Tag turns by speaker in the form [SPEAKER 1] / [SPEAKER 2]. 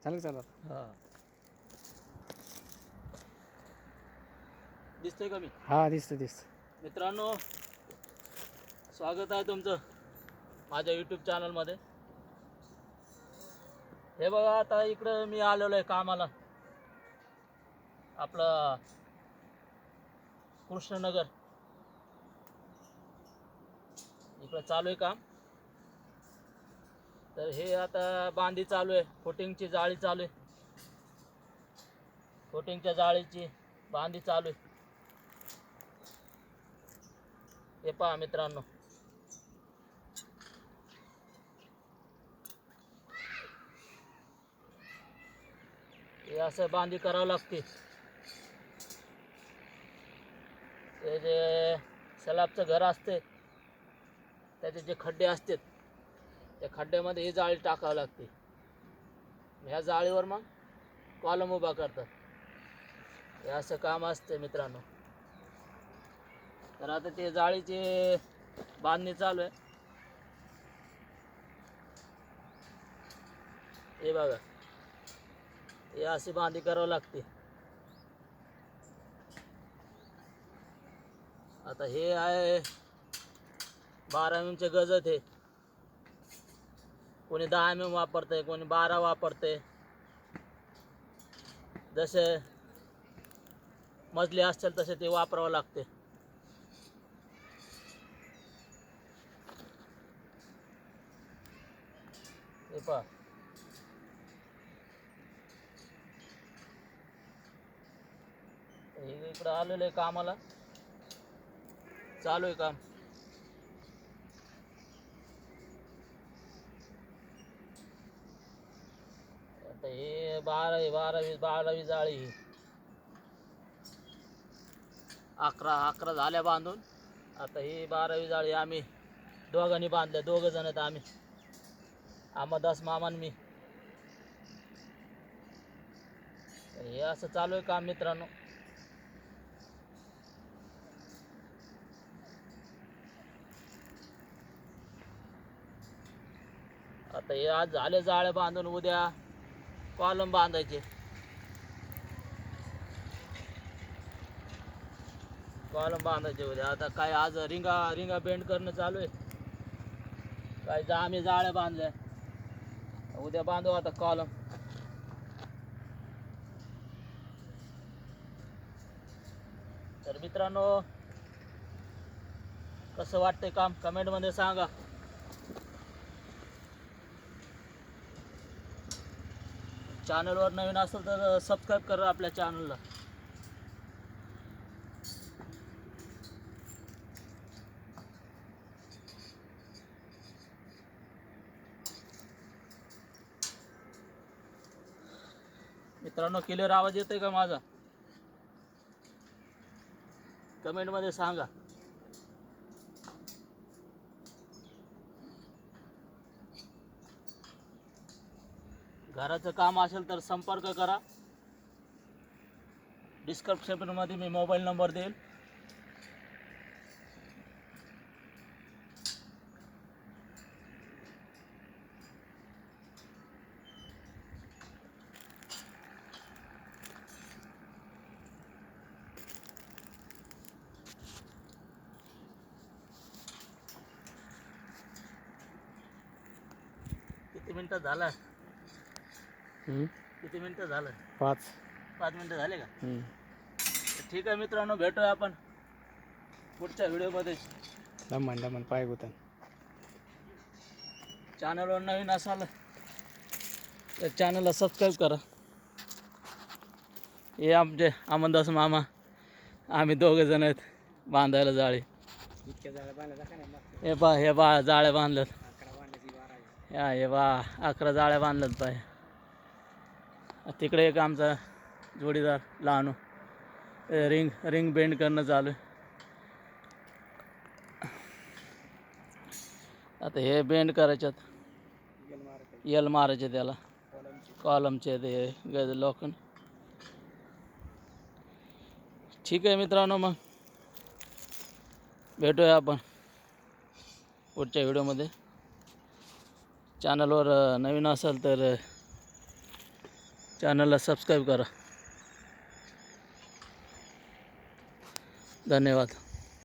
[SPEAKER 1] चालेल चालेल.
[SPEAKER 2] हां दिसतंय का मी?
[SPEAKER 1] हा दिसतं दिसतं.
[SPEAKER 2] मित्रांनो, स्वागत आहे तुमचं माझ्या यूट्यूब चॅनलमध्ये. हे बघा, आता इकडं मी आलेलो आहे कामाला, आपलं कृष्णनगर इकडं चालू आहे काम. तर हे आता बांधी चालू आहे, फुटिंगची जाळी चालू आहे, फुटिंगच्या जाळीची बांधी चालू आहे. हे पहा मित्रांनो, हे असं बांधी करावं लागते. ते जे स्लॅबचं घर असते त्याचे जे खड्डे असतात त्या खड्ड्यामध्ये ही जाळी टाकावं लागते. ह्या जाळीवर मग कॉलम उभा करतात. हे असं काम असते मित्रांनो. तर आता ते जाळीची बांधणी चालू आहे. हे बघा, हे अशी बांधणी करावं लागते. आता हे आहे 12 mm चे गजत आहे. कोणी 10 mm वापरते, कोणी 12 वापरते. जसे मजले असतील तसे ते वापरावं लागते. हे पहा, हे इकडं आलेलं आहे कामाला, चालू आहे काम. आता हे 12 जाळी, 11 झाल्या बांधून. आता ही 12वी जाळी आम्ही दोघांनी बांधल्या, 2 जण आहेत आम्ही, अहमदास मामान मी. हे असं चालू आहे काम मित्रांनो. आता हे आज झाले जाळे बांधून, उद्या कॉलम बांधायचे. कॉलम बांधायचे उद्या. आता काय आज रिंगा बेंड करणं चालू आहे. काय आम्ही जाळ्या बांधल्या, उद्या बांधू आता कॉलम. तर मित्रांनो, कसं वाटतंय काम कमेंटमध्ये सांगा. चॅनलवर नवीन असेल तर सबस्क्राईब करा आपल्या चॅनलला. मित्रांनो, क्लिअर आवाज येतोय का माझा? कमेंटमध्ये सांगा. घराचं काम असेल तर संपर्क करा. डिस्क्रिप्शनमध्ये मी मोबाईल नंबर देईल. किती मिनिटं झालं? किती मिनिटं झालं? 5 मिनिटं झाले का? तर ठीक आहे मित्रांनो, भेटूया आपण पुढच्या व्हिडिओमध्ये.
[SPEAKER 1] दमन पाय गुतन.
[SPEAKER 2] चॅनलवर नवीन असाल तर चॅनलला सबस्क्राईब करा. हे आमचे अहमदास मामा, आम्ही 2 जण आहेत बांधायला जाळी. हे बा जाळ्या बांधल्यात. हे बा 11 जाळ्या बांधल्यात पाय. तिकडे एक आमचा जोडीदार लहानू रिंग बेंड करणं चालू आहे. आता हे बेंड करायच्यात, यल मारायचे त्याला, कॉलमचे ते लोखंड. ठीक आहे मित्रांनो, मग भेटूया आपण पुढच्या व्हिडिओमध्ये. चॅनलवर नवीन असेल तर चॅनलला सबस्क्राईब करा. धन्यवाद.